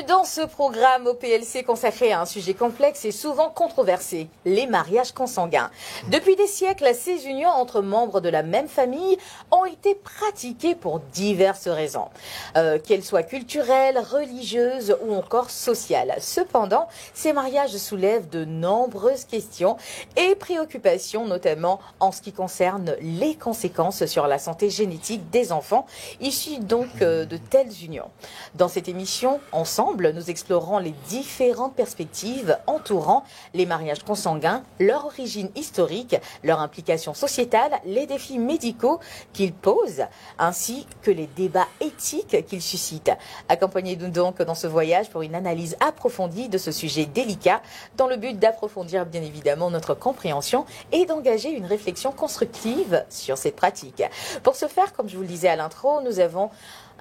dans ce programme OPLC consacré à un sujet complexe et souvent controversé, les mariages consanguins. Depuis des siècles, ces unions entre membres de la même famille ont été pratiquées pour diverses raisons, qu'elles soient culturelles, religieuses ou encore sociales. Cependant, ces mariages soulèvent de nombreuses questions et préoccupations, notamment en ce qui concerne les conséquences sur la santé génétique des enfants issus donc de telles unions. Dans cette émission, ensemble, nous explorons les différentes perspectives entourant les mariages consanguins, leur origine historique, leur implication sociétale, les défis médicaux qu'ils posent, ainsi que les débats éthiques qu'ils suscitent. Accompagnez-nous donc dans ce voyage pour une analyse approfondie de ce sujet délicat, dans le but d'approfondir bien évidemment notre compréhension et d'engager une réflexion constructive sur cette pratique. Pour ce faire, comme je vous le disais à l'intro, nous avons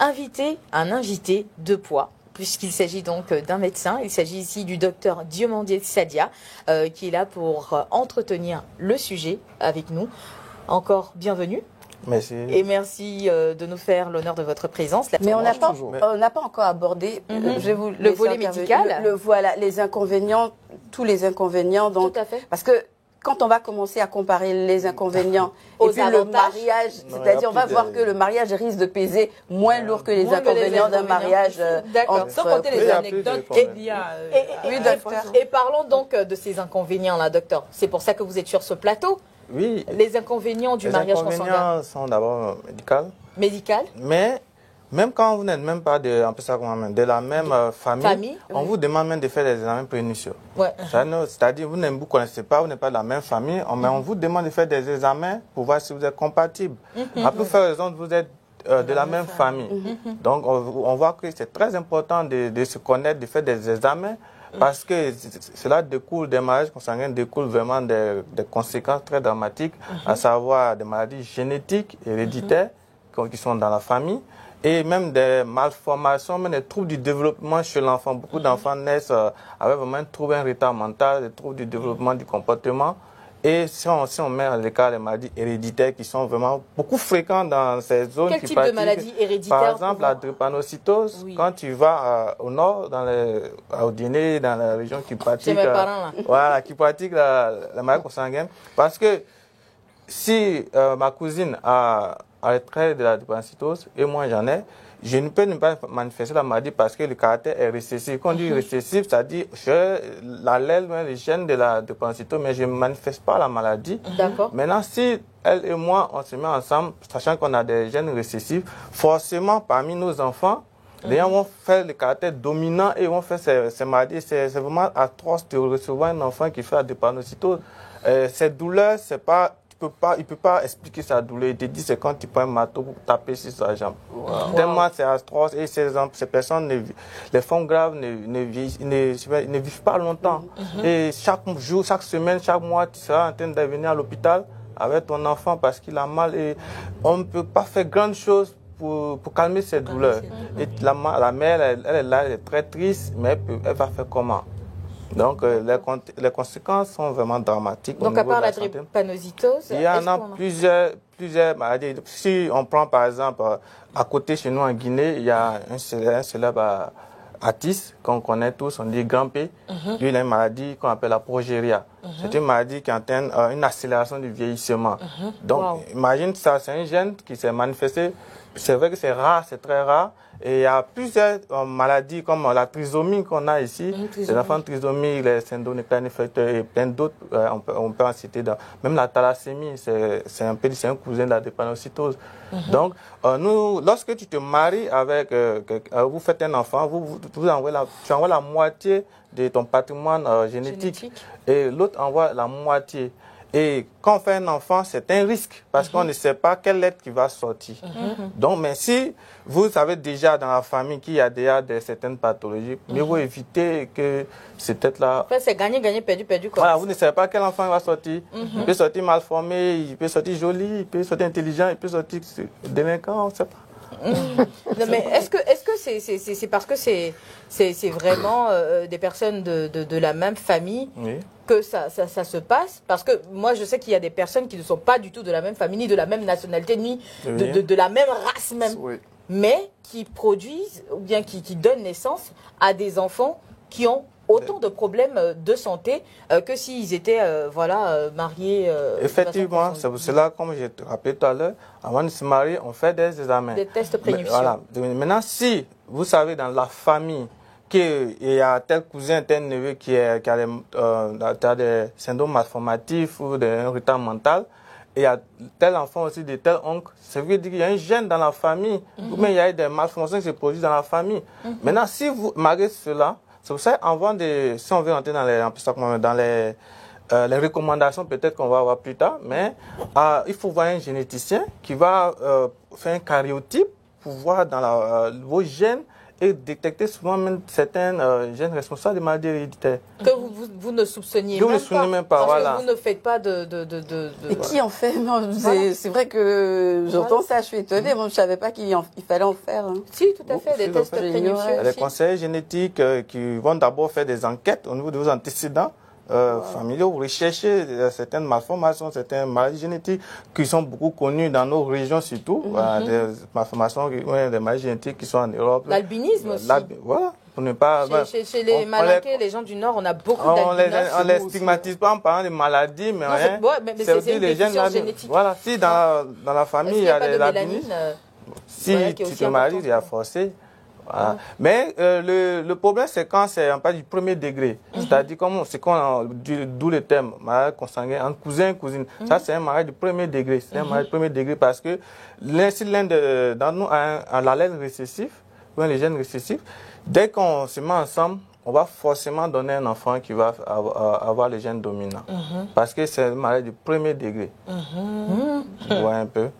invité un invité de poids, puisqu'il s'agit donc d'un médecin. Il s'agit ici du docteur Diomandié Sadia, qui est là pour entretenir le sujet avec nous. Encore bienvenue. Merci. Et merci de nous faire l'honneur de votre présence. Mais on n'a pas encore abordé le volet médical. Voilà, les inconvénients, tous les inconvénients. Donc, tout à fait. Parce que quand on va commencer à comparer les inconvénients aux et puis avantages, le mariage, c'est-à-dire on va voir que le mariage risque de peser moins lourd que les inconvénients d'un mariage. D'accord. Sans compter les anecdotes qu'il y a. Et parlons donc de ces inconvénients-là, docteur. C'est pour ça que vous êtes sur ce plateau. Oui. Les inconvénients du mariage consanguin. Les inconvénients sont d'abord médicaux. Médical. Mais même quand vous n'êtes même pas de la même famille, on vous demande même de faire des examens prénuptiaux. Ouais. C'est-à-dire, vous ne vous connaissez pas, vous n'êtes pas de la même famille, mais on vous demande de faire des examens pour voir si vous êtes compatible. À plus faire raison, vous êtes de la même famille. Donc, on voit que c'est très important de se connaître, de faire des examens, parce que cela découle des mariages consanguins, découle vraiment des conséquences très dramatiques, à savoir des maladies génétiques, héréditaires, qui sont dans la famille, et même des malformations, même des troubles du développement chez l'enfant. Beaucoup d'enfants naissent avec vraiment un retard mental, des troubles du développement du comportement. Et si on met en cas les maladies héréditaires qui sont vraiment beaucoup fréquentes dans ces zones. Quel type de maladie héréditaire? Par exemple, la drépanocytose. Oui. Quand tu vas au nord, au Guinée, dans la région qui pratique, mes parents, là. Voilà, qui pratique la maladie consanguine. Parce que si ma cousine a le trait de la drépanocytose et moi j'en ai, je ne peux pas manifester la maladie parce que le caractère est récessif. Quand on dit récessif, ça dit j'ai l'allèle, les gènes de la drépanocytose, mais je ne manifeste pas la maladie. D'accord. Maintenant, si elle et moi, on se met ensemble, sachant qu'on a des gènes récessifs, forcément, parmi nos enfants, les gens vont faire le caractère dominant et vont faire ces maladies. C'est vraiment atroce de recevoir un enfant qui fait la drépanocytose. Cette douleur, c'est pas... il ne peut pas expliquer sa douleur. Il te dit c'est quand tu prends un marteau pour taper sur sa jambe. Wow. Tellement c'est atroce et ces personnes, les femmes graves ne vivent pas longtemps. Et chaque jour, chaque semaine, chaque mois, tu seras en train de venir à l'hôpital avec ton enfant parce qu'il a mal et on ne peut pas faire grand chose pour calmer cette douleur. Et la mère, elle est là, elle est très triste, mais elle va faire comment? Donc, les conséquences sont vraiment dramatiques. Donc, à part la drépanocytose, il y en a plusieurs maladies. Si on prend par exemple, à côté chez nous en Guinée, il y a un célèbre Atis, qu'on connaît tous, on dit Grand P. Lui, il a une maladie qu'on appelle la progéria. C'est une maladie qui entraîne une accélération du vieillissement. Donc, imagine ça, c'est un gène qui s'est manifesté. C'est vrai que c'est rare, c'est très rare. Et il y a plusieurs maladies comme la trisomie qu'on a ici, les enfants trisomiques, les syndromes nucléaires et plein d'autres, on peut en citer. Même la thalassémie, c'est un cousin de la drépanocytose. Donc, lorsque tu te maries avec, vous faites un enfant, tu envoies la moitié de ton patrimoine génétique et l'autre envoie la moitié. Et quand on fait un enfant, c'est un risque parce qu'on ne sait pas quelle lettre qui va sortir. Donc, mais si vous savez déjà dans la famille qu'il y a déjà certaines pathologies, mieux vaut éviter que c'est peut-être là. En fait, c'est gagner, gagner, perdu, perdu. Voilà, vous ne savez pas quel enfant va sortir. Il peut sortir mal formé, il peut sortir joli, il peut sortir intelligent, il peut sortir délinquant, on ne sait pas. Non, mais est-ce que c'est parce que c'est vraiment des personnes de la même famille que ça se passe? Parce que moi, je sais qu'il y a des personnes qui ne sont pas du tout de la même famille, ni de la même nationalité, ni de la même race même. Oui. mais qui produisent ou bien qui donnent naissance à des enfants qui ont autant de problèmes de santé que s'ils étaient mariés. Effectivement, c'est pour cela, comme je te rappelé tout à l'heure, avant de se marier, on fait des examens. Des tests prénuptiaux. Voilà. Maintenant, si vous savez dans la famille qu'il y a tel cousin, tel neveu qui a des syndromes malformatifs ou un retard mental, et il y a tel enfant aussi de tel oncle, ça veut dire qu'il y a un gène dans la famille, ou bien il y a des malformations qui se produisent dans la famille. Maintenant, si vous mariez cela, c'est pour ça, si on veut entrer dans les recommandations, peut-être qu'on va voir plus tard, mais il faut voir un généticien qui va faire un karyotype pour voir dans vos gènes et détecter souvent même certains gènes responsables des maladies héréditaires. Que vous ne soupçonniez même pas. Parce que vous ne faites pas Et qui en fait? C'est vrai que j'entends ça, je suis étonnée. Moi, je ne savais pas qu'il fallait en faire. Hein. Si, tout à fait, des tests prénuptiaux. Les conseillers génétiques qui vont d'abord faire des enquêtes au niveau de vos antécédents familiaux, vous recherchez certaines malformations, certaines maladies génétiques qui sont beaucoup connues dans nos régions surtout, des malformations, des maladies génétiques qui sont en Europe. L'albinisme aussi. Voilà, pour ne pas... Chez les Malinqués, les gens du Nord, on a beaucoup d'albinisme. On ne les stigmatise pas en parlant de maladies, mais c'est aussi une déficience génétique. Voilà, si dans la famille, il y a des albinismes, si tu te maries, il y a forcé. Voilà. Mais le problème, c'est quand c'est un pas du premier degré. C'est-à-dire, d'où le terme mariage consanguin entre cousin et cousine. Ça, c'est un mariage du premier degré. C'est un mariage du premier degré parce que si l'un d'entre nous a l'allèle récessif, ou les gènes récessifs, dès qu'on se met ensemble, on va forcément donner un enfant qui va avoir les gènes dominants. Parce que c'est un mariage du premier degré. Vous voyez un peu?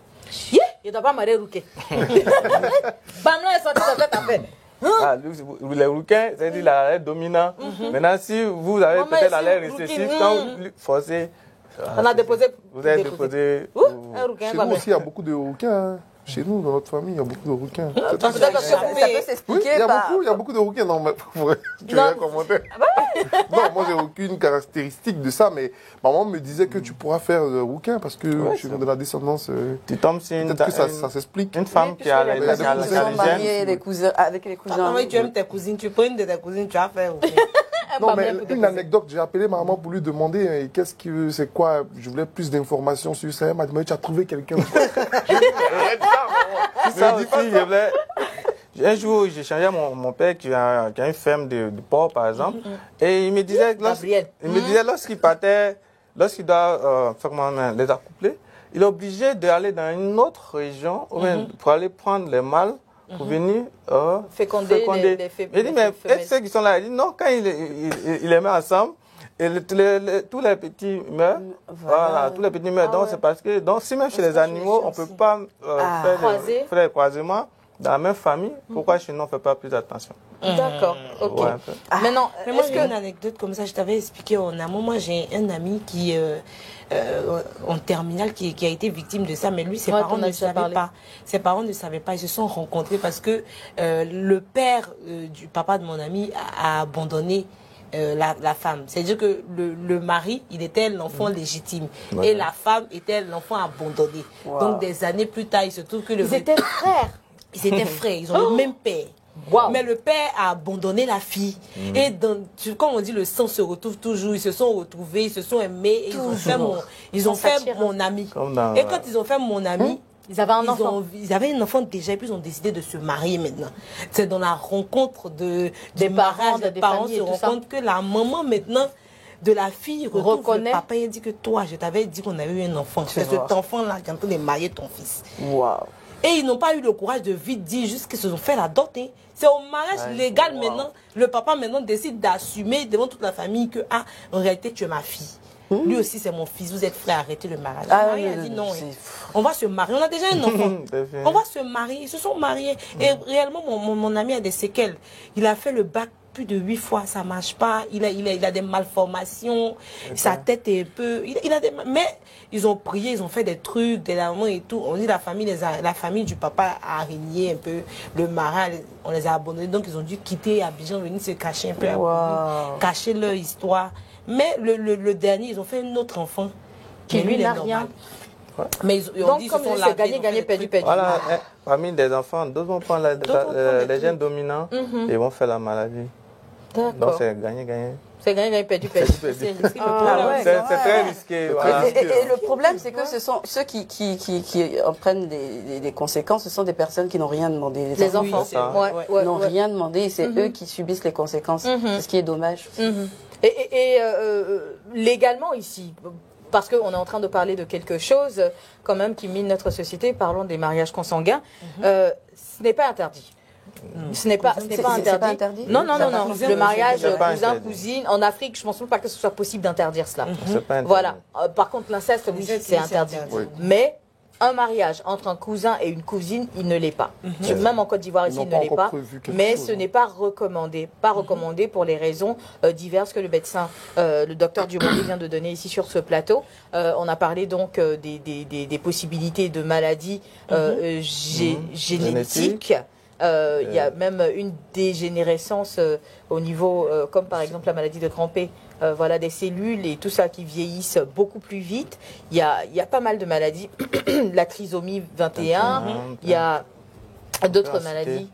Il ne doit pas marier Rouquet. Bamla est sorti de cette affaire. Les rouquins, c'est-à-dire l'allèle dominant. Maintenant, si vous avez peut-être l'allèle récessif, quand vous forcez... On a déposé... Vous avez déposé... Chez nous aussi, il y a beaucoup de rouquins. Chez nous, dans notre famille, il y a beaucoup de rouquins. Ça peut s'expliquer il y a beaucoup de rouquins. Non, mais tu veux un commentaire? Non, moi, j'ai aucune caractéristique de ça, mais maman me disait que tu pourras faire rouquin parce que tu viens de la descendance. Tu tombes sur peut-être que ça s'explique. Une femme qui a les gènes. Avec les cousins. Tu aimes tes cousines, tu prends une de tes cousines, tu vas faire rouquin. Non, mais une anecdote, j'ai appelé maman pour lui demander c'est quoi, je voulais plus d'informations sur ça. Elle m'a dit, tu as trouvé quelqu'un. Un jour, j'ai changé à mon père qui a une ferme de porc, par exemple, et il me disait, lorsqu'il partait, lorsqu'il doit les accoupler, il est obligé d'aller dans une autre région pour aller prendre les mâles pour venir féconder les femelles. Il dit, mais ceux qui sont là, il dit, non, quand il les met ensemble, et tous les petits meurent. Voilà, tous les petits meurent. Donc, c'est parce que, si même chez les animaux, on ne peut pas faire les croisements dans la même famille, pourquoi chez nous, on ne fait pas plus attention? D'accord, ok. Maintenant, moi, j'ai une anecdote comme ça, je t'avais expliqué en amont. Moi, j'ai un ami qui, en terminale, qui a été victime de ça, mais lui, ses parents ne savaient pas. Ses parents ne savaient pas, ils se sont rencontrés parce que le père du papa de mon ami a abandonné la femme. C'est-à-dire que le mari, il était l'enfant légitime et la femme était l'enfant abandonné. Donc des années plus tard, il se trouve que ils étaient frères. Ils étaient frères, ils ont le même père. Mais le père a abandonné la fille. Et comme on dit, le sang se retrouve toujours. Ils se sont retrouvés, ils se sont aimés. Et ils ont fait mon ami. Et quand ils ont fait mon ami, ils avaient un enfant. Ils avaient un enfant déjà et puis ils ont décidé de se marier maintenant. C'est dans la rencontre des mariages, des parents se rendent compte que la maman maintenant de la fille reconnaît le papa et dit que toi, je t'avais dit qu'on avait eu un enfant. C'est cet enfant-là qui est en train de marier ton fils. Waouh. Et ils n'ont pas eu le courage de vite dire juste qu'ils se sont fait la dot. C'est au mariage légal maintenant. Le papa maintenant décide d'assumer devant toute la famille que, en réalité, tu es ma fille. Lui aussi, c'est mon fils. Vous êtes frères, arrêtez le mariage. Le mari a dit non. On va se marier. On a déjà un enfant. On va se marier. Ils se sont mariés. Et réellement, mon ami a des séquelles. Il a fait le bac plus de 8 fois, ça marche pas. Il a des malformations. Sa tête est un peu... Mais ils ont prié, ils ont fait des trucs, des laments et tout. On dit la famille du papa a régné un peu. Le mari, on les a abandonnés. Donc, ils ont dû quitter Abidjan, venir se cacher un peu, cacher leur histoire. Mais le dernier, ils ont fait un autre enfant. Qui lui n'a rien. Mais donc, comme c'est gagner, perdu. Voilà, parmi des enfants, d'autres vont prendre les gènes dominants et vont faire la maladie. D'accord. Donc c'est gagner. C'est gagner, perdu. C'est très risqué. Voilà. Et le problème, c'est que ce sont ceux qui en prennent des conséquences, ce sont des personnes qui n'ont rien demandé. Les enfants n'ont rien demandé et c'est eux qui subissent les conséquences. C'est ce qui est dommage. Et légalement ici, parce qu'on est en train de parler de quelque chose quand même qui mine notre société, parlons des mariages consanguins, ce n'est pas interdit. Ce n'est pas interdit. Non. Le mariage cousin-cousine, en Afrique, je ne pense pas que ce soit possible d'interdire cela. Voilà. Par contre, l'inceste, oui, c'est interdit. Mais un mariage entre un cousin et une cousine, il ne l'est pas. Même en Côte d'Ivoire, ici, il ne l'est pas. Mais ce n'est pas recommandé. Pas recommandé pour les raisons diverses que le médecin, le docteur Dumondi vient de donner ici sur ce plateau. On a parlé donc des possibilités de maladies génétiques. Il y a même une dégénérescence au niveau, comme par exemple la maladie de Grand-P, voilà, des cellules et tout ça qui vieillissent beaucoup plus vite. Il y a pas mal de maladies, la trisomie 21, il y a d'autres maladies.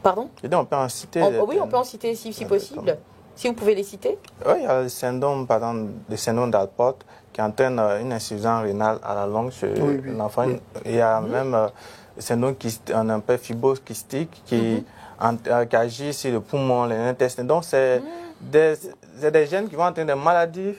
Pardon? On peut en citer. Oui, on peut en citer si possible. Si vous pouvez les citer. Oui, il y a le syndrome, par exemple, le syndrome d'Alport qui entraîne une insuffisance rénale à la longue chez l'enfant. Il y a même le syndrome un peu fibrose kystique qui agit sur le poumon, les intestins. Donc, c'est des gènes qui vont entraîner des maladies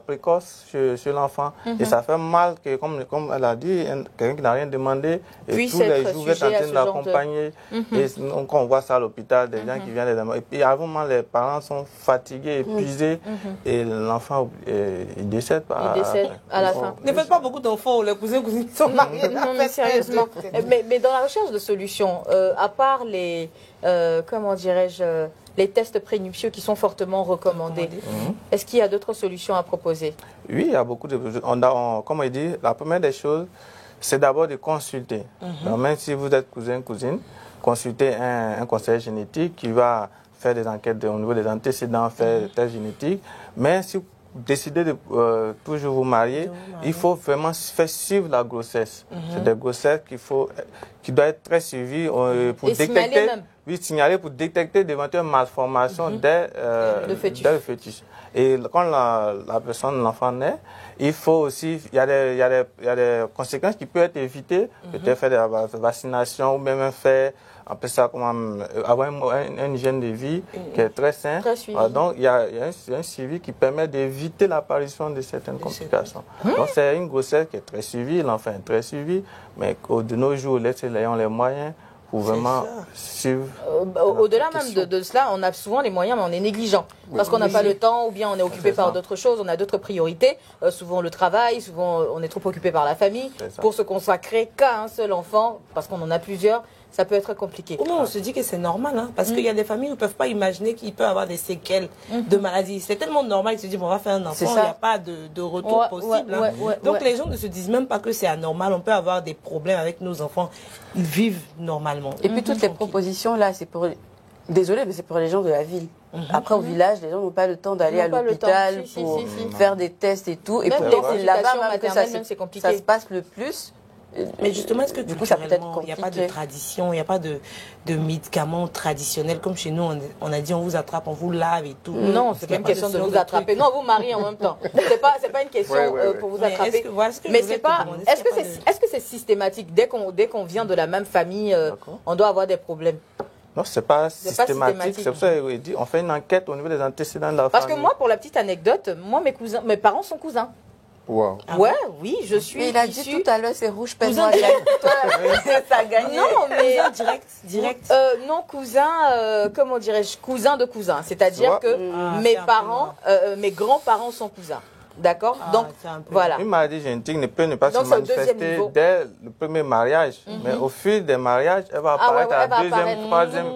précoces chez l'enfant. Et ça fait mal que, comme elle a dit, quelqu'un qui n'a rien demandé, et tous les jours, vous êtes en train de l'accompagner. Et donc, on voit ça à l'hôpital, des gens qui viennent les... Et puis, à un moment, les parents sont fatigués, épuisés, et l'enfant, il décède à la fin. Ne faites pas beaucoup d'enfants, les cousins-cousines sont mariés. Non, mais sérieusement. Mais dans la recherche de solutions, à part les... comment dirais-je... les tests prénuptiaux qui sont fortement recommandés. Est-ce qu'il y a d'autres solutions à proposer? Oui, il y a beaucoup de... comme on dit, la première des choses, c'est d'abord de consulter. Donc, même si vous êtes cousin-cousine, consultez un conseiller génétique qui va faire des enquêtes au niveau des antécédents, faire des tests génétiques. Mais si vous décidez de toujours vous marier, il faut vraiment faire suivre la grossesse. C'est des grossesses qui doivent être très suivies pour détecter... signaler pour détecter d'éventuelles malformations dès le fœtus. Et quand l'enfant naît, il faut aussi, il y a des conséquences qui peuvent être évitées, peut-être faire des vaccinations ou même faire, on peut ça comment, avoir une hygiène de vie qui est très saine. Donc il y a un suivi qui permet d'éviter l'apparition de certaines complications. Donc c'est une grossesse qui est très suivie, l'enfant est très suivi, mais de nos jours, les ayant les moyens pour vraiment suivre. Au-delà même de cela, on a souvent les moyens, mais on est négligent. Parce qu'on n'a pas le temps, ou bien on est occupé par d'autres choses, on a d'autres priorités. Souvent le travail, souvent on est trop occupé par la famille. Pour se consacrer qu'à un seul enfant, parce qu'on en a plusieurs, ça peut être compliqué. Ou non, on se dit que c'est normal, hein, parce qu'il y a des familles où ils ne peuvent pas imaginer qu'il peut avoir des séquelles de maladie. C'est tellement normal qu'ils se disent, bon, on va faire un enfant, il n'y a pas de retour possible. Donc les gens ne se disent même pas que c'est anormal, on peut avoir des problèmes avec nos enfants, ils vivent normalement. Et puis toutes les propositions là, c'est pour... Désolée, mais c'est pour les gens de la ville. Après, au village, les gens n'ont pas le temps d'aller à l'hôpital pour faire des tests et tout. Et peut-être c'est là-bas même que ça se passe le plus. Mais justement, est-ce que du coup, ça peut être compliqué. Il n'y a pas de tradition, il n'y a pas de médicaments traditionnels comme chez nous, on a dit on vous attrape, on vous lave et tout. Non, c'est pas une question de vous attraper. Non, vous mariez en même temps. C'est pas une question pour vous attraper. Mais c'est pas. Est-ce que c'est systématique? Dès qu'on vient de la même famille, on doit avoir des problèmes? Non, c'est pas systématique. C'est pour ça qu'on fait une enquête au niveau des antécédents de la famille. Parce que moi, pour la petite anecdote, moi, mes parents sont cousins. Wow. Oui, je suis. Il a dit tout à l'heure, c'est rouge paiement. Ça a gagné. Non, mais direct. Non, cousin, comment dirais-je, cousin de cousin. C'est-à-dire que mes parents, mes grands-parents sont cousins. D'accord. Donc voilà. Une maladie génétique ne peut pas se manifester dès le premier mariage, mais au fil des mariages, elle va apparaître à la deuxième, troisième,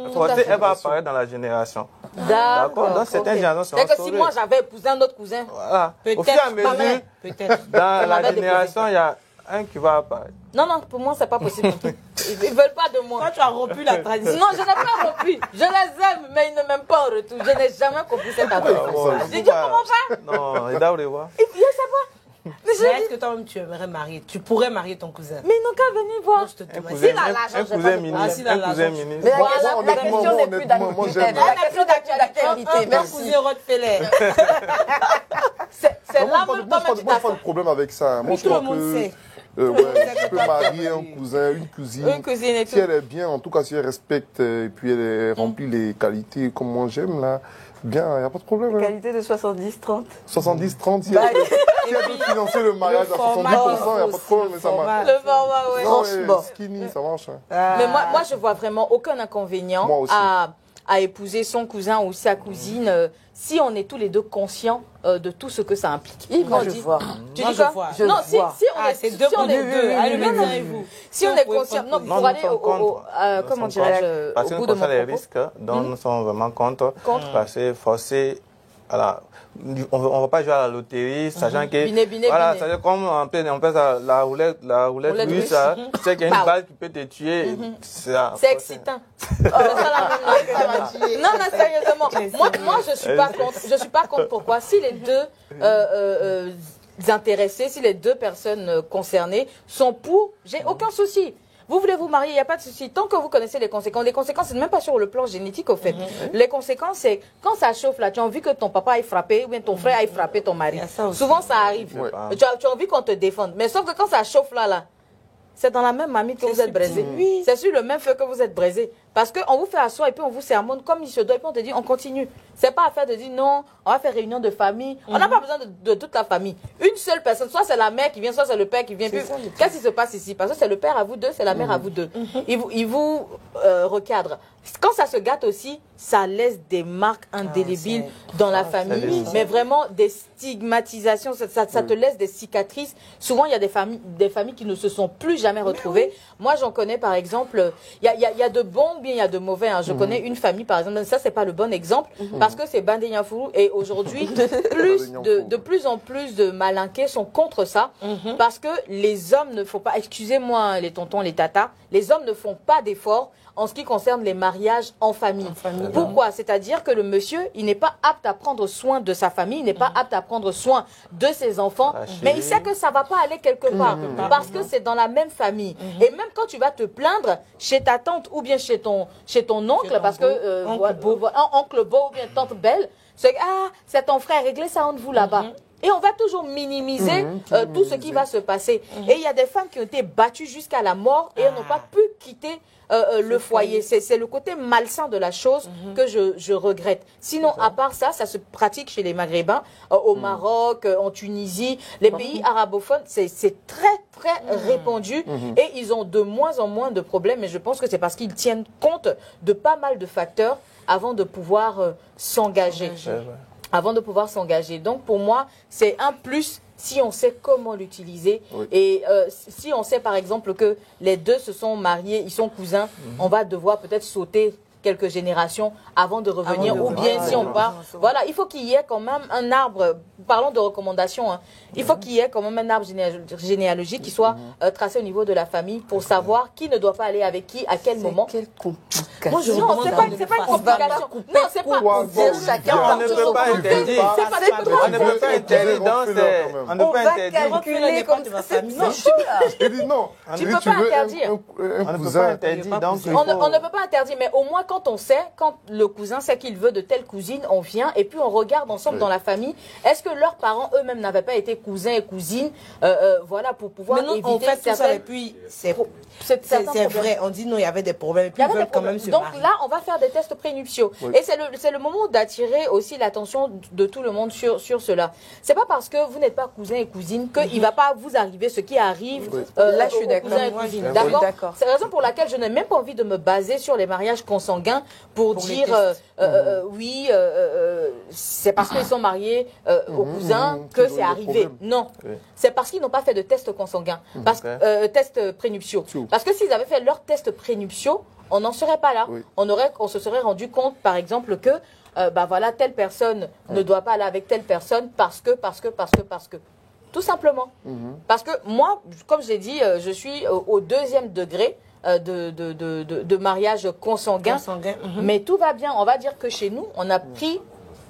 elle va apparaître dans la génération. D'accord. Dans certaines générations. C'est que si moi j'avais épousé un autre cousin, voilà. Au fur et à mesure, dans la génération, il y a un qui va apparaître. Non, pour moi, c'est pas possible. Ils ne veulent pas de moi. Toi, tu as rompu la tradition. Non, je n'ai pas rompu. Je les aime, mais ils ne m'aiment pas en retour. Je n'ai jamais compris cette affaire. Je dis, comment va? Non, il doit le voir. Il veut savoir. Mais est-ce que toi-même tu aimerais marier? Tu pourrais marier ton cousin? Mais non, qu'à venir voir. Un cousin ministre. Mais la question n'est plus d'actualité. Merci. Cousin Rockefeller. C'est là moi, je n'ai pas de problème avec ça. Moi, je crois que je peux marier un cousin, une cousine. Et si elle est bien, en tout cas, si elle respecte et puis elle remplit les qualités comme moi j'aime, là, bien, il n'y a pas de problème. Qualité de 70-30. 70-30, si elle peut financer le mariage à 70%, il n'y a pas de problème, mais ça marche. Le format, oui. Franchement. Skinny, ça marche. Mais moi, je vois vraiment aucun inconvénient à épouser son cousin ou sa cousine si on est tous les deux conscients de tout ce que ça implique. Moi, je vois. Tu dis quoi? Non, si on est deux, si on est conscient, non, pour aller comment dirais-je, parce au bout de mon les risques dont nous sommes vraiment contre. Parce que forcer, voilà, on ne va pas jouer à la loterie, sachant que, voilà, c'est comme on peut la roulette russe, c'est qu'il y a une balle qui peut te tuer. C'est excitant. Non, sérieusement. Moi, je suis pas contre. Je suis pas contre. Pourquoi? Si les deux intéressés, si les deux personnes concernées sont pour, j'ai aucun souci. Vous voulez vous marier, il n'y a pas de souci. Tant que vous connaissez les conséquences. Les conséquences, c'est même pas sur le plan génétique, au fait. Les conséquences, c'est quand ça chauffe, là, tu as envie que ton papa aille frapper, ou bien ton frère aille frapper ton mari. Souvent, ça arrive. Tu as envie qu'on te défende. Mais sauf que quand ça chauffe, là, c'est dans la même mamie que vous êtes braisé. Oui. C'est sur le même feu que vous êtes braisé. Parce qu'on vous fait asseoir et puis on vous sermonne comme il se doit. Et puis on te dit, on continue. C'est pas affaire de dire non, on va faire réunion de famille. On n'a pas besoin de toute la famille. Une seule personne, soit c'est la mère qui vient, soit c'est le père qui vient. Qu'est-ce qui se passe ici? Parce que c'est le père à vous deux, c'est la mère à vous deux. Il vous recadre. Quand ça se gâte aussi, ça laisse des marques indélébiles dans la famille. Mais vraiment des stigmatisations, ça te laisse des cicatrices. Souvent, il y a des familles qui ne se sont plus jamais retrouvées. Moi, j'en connais par exemple, il y a de bons, bien il y a de mauvais. Je connais une famille par exemple, ça c'est pas le bon exemple, parce que c'est Bandé Niafourou et aujourd'hui, de plus en plus de malinqués sont contre ça, parce que les hommes ne font pas, excusez-moi les tontons, les tatas, les hommes ne font pas d'efforts en ce qui concerne les mariages en famille. Pourquoi? C'est-à-dire que le monsieur, il n'est pas apte à prendre soin de sa famille, il n'est pas apte à prendre soin de ses enfants, mais il sait que ça va pas aller quelque part, parce que c'est dans la même famille. Et même quand tu vas te plaindre chez ta tante ou bien chez ton oncle, parce que oncle beau ou bien tante belle, c'est ton frère, réglez ça entre vous là-bas. Et on va toujours minimiser tout ce qui va se passer. Et il y a des femmes qui ont été battues jusqu'à la mort et elles n'ont pas pu quitter le foyer. C'est le côté malsain de la chose que je regrette. Sinon, à part ça, ça se pratique chez les Maghrébins, au Maroc, en Tunisie, les pays arabophones, c'est très, très répandu et ils ont de moins en moins de problèmes. Et je pense que c'est parce qu'ils tiennent compte de pas mal de facteurs avant de pouvoir s'engager. Avant de pouvoir s'engager. Donc, pour moi, c'est un plus si on sait comment l'utiliser. Et si on sait, par exemple, que les deux se sont mariés, ils sont cousins, on va devoir peut-être sauter quelques générations avant de revenir, ou bien si on part, voilà, il faut qu'il y ait quand même un arbre, parlons de recommandations, il faut qu'il y ait quand même un arbre généalogique qui soit tracé au niveau de la famille pour savoir qui ne doit pas aller avec qui, à quel moment. Quelle complication. Moi, non, c'est pas une complication. Non, c'est pas pour dire chacun. On ne peut pas interdire. On ne peut pas interdire. On ne peut pas calculer comme ça. Non, tu ne peux pas interdire. On ne peut pas interdire. On ne peut pas interdire, mais au moins quand on sait, quand le cousin sait qu'il veut de telle cousine, on vient et puis on regarde ensemble dans la famille. Est-ce que leurs parents eux-mêmes n'avaient pas été cousins et cousines, voilà, pour pouvoir éviter on fait tout ça et puis c'est vrai. On dit non, il y avait des problèmes et puis ils veulent quand même se marier. Donc là, on va faire des tests prénuptiaux. Et c'est le moment d'attirer aussi l'attention de tout le monde sur cela. C'est pas parce que vous n'êtes pas cousin et cousine qu'il va pas vous arriver ce qui arrive. Là, je suis d'accord. D'accord. C'est la raison pour laquelle je n'ai même pas envie de me baser sur les mariages consanguins pour dire oui, c'est parce qu'ils sont mariés aux cousins que c'est arrivé. Non, c'est parce qu'ils n'ont pas fait de test consanguin, test prénuptiaux. Parce que s'ils avaient fait leur test prénuptiaux, on n'en serait pas là. On se serait rendu compte, par exemple, que voilà, telle personne ne doit pas aller avec telle personne parce que. Tout simplement. Parce que moi, comme j'ai dit, je suis au 2e degré de mariage consanguin. Mais tout va bien. On va dire que chez nous, on a pris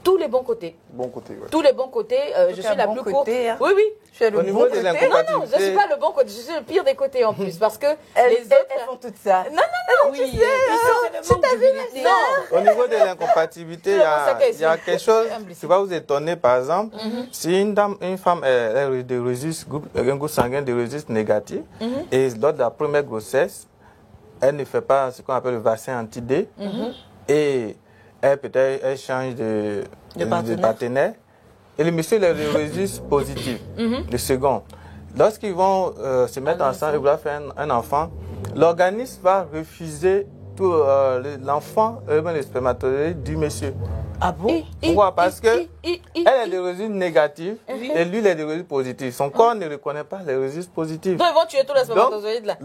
tous les bons côtés. Bon côté, ouais. Tous les bons côtés, je suis la plus courte. Hein. Oui, oui. Je suis le Au niveau de l'incompatibilité. Non, je ne suis pas le bon côté, je suis le pire des côtés en plus, parce que elles font tout ça. Non, oui, tu t'as vu, non. Au niveau de l'incompatibilité, il y a quelque chose qui va vous étonner, par exemple, si une femme est un groupe sanguin de registre négatif, et lors de la première grossesse, elle ne fait pas ce qu'on appelle le vaccin anti-D, et elle change de partenaire. Et le monsieur il est de registre positif. Le second. Lorsqu'ils vont se mettre ensemble et vouloir faire un enfant, l'organisme va refuser tout l'enfant, le spermatozoïde du monsieur. Ah bon? Pourquoi? Parce que elle est de registre négatif et lui il est de registre positif. Son corps ne reconnaît pas les registres positifs. Donc ils vont tuer tous les spermatozoïdes là.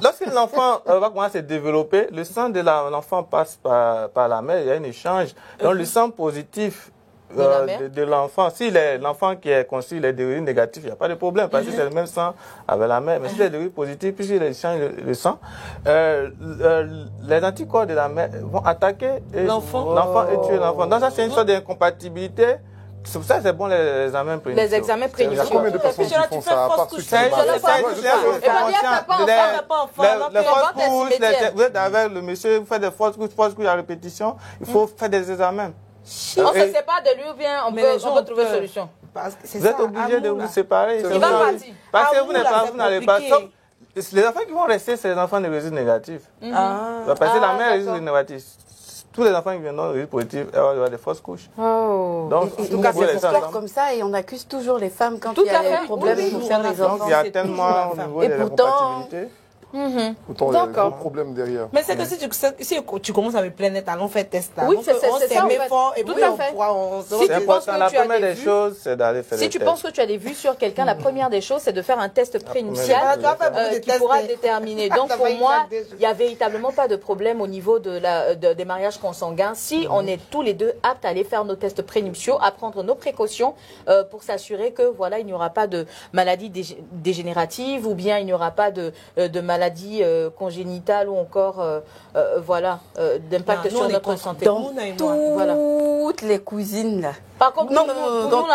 Lorsque l'enfant va commencer à se développer, le sang de l'enfant passe par la mère, il y a un échange. Donc le sang positif de l'enfant, si l'enfant qui est conçu il est de registre négatif, il n'y a pas de problème parce que c'est le même sang avec la mère. Mais si il est de registre positif, puisqu'il échange le sang, les anticorps de la mère vont attaquer l'enfant et tuer l'enfant. Donc ça c'est une sorte d'incompatibilité. C'est pour ça que c'est bon les examens prénitaux. Les examens prénitaux. Il y a combien de personnes qui font ça à part ceux qui vous êtes avec le monsieur, vous faites des fausses couches à répétition, il faut faire des examens. On ne se sépare de lui ou bien on peut trouver une solution. Vous êtes obligé de vous séparer. Il va partir. Parce que vous n'allez pas. Les enfants qui vont rester, c'est les enfants de registre négatif. Parce que la mère est registre négatif. Tous les enfants qui viennent dans le registre positif, elles vont avoir des fausses couches. Donc, en tout cas, c'est pour comme ça et on accuse toujours les femmes quand il y a des problèmes pour faire les enfants. Donc, il y a tellement au niveau de l'incompatibilité. Pourtant, il y a un gros problème derrière. Mais c'est que si tu commences à me plaindre, allons faire test. Oui, c'est ça. Fort et tout puis à fait. C'est important. La première des choses, c'est d'aller faire des tests. Si tu penses que tu as des vues sur quelqu'un, la première des choses, c'est de faire un test prénuptial qui pourra déterminer. Donc, pour moi, il n'y a véritablement pas de problème au niveau des mariages consanguins. Si on est tous les deux aptes à aller faire nos tests prénuptiaux, à prendre nos précautions pour s'assurer que voilà, il n'y aura pas de maladie dégénérative ou bien il n'y aura pas de maladie congénitale ou encore d'impact sur notre santé. Dans toutes les cousines là. Par contre, dans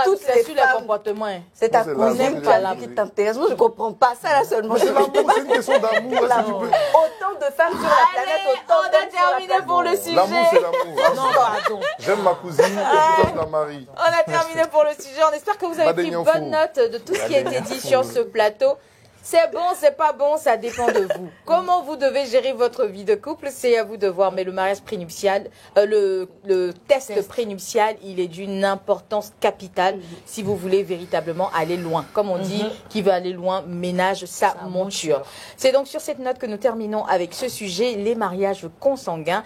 toutes les comportements. C'est ta cousine qui t'intéresse. Moi, je ne comprends pas ça là seulement. C'est une question d'amour. Autant de femmes sur la planète, autant on a terminé pour le sujet. L'amour, c'est l'amour. Non, pardon. J'aime ma cousine, j'aime la Marie. On a terminé pour le sujet. On espère que vous avez pris bonne note de tout ce qui a été dit sur ce plateau. C'est bon, c'est pas bon, ça dépend de vous. Comment vous devez gérer votre vie de couple, c'est à vous de voir. Mais le mariage prénuptial, le test prénuptial, il est d'une importance capitale si vous voulez véritablement aller loin. Comme on dit, qui veut aller loin ménage sa monture. C'est donc sur cette note que nous terminons avec ce sujet, les mariages consanguins.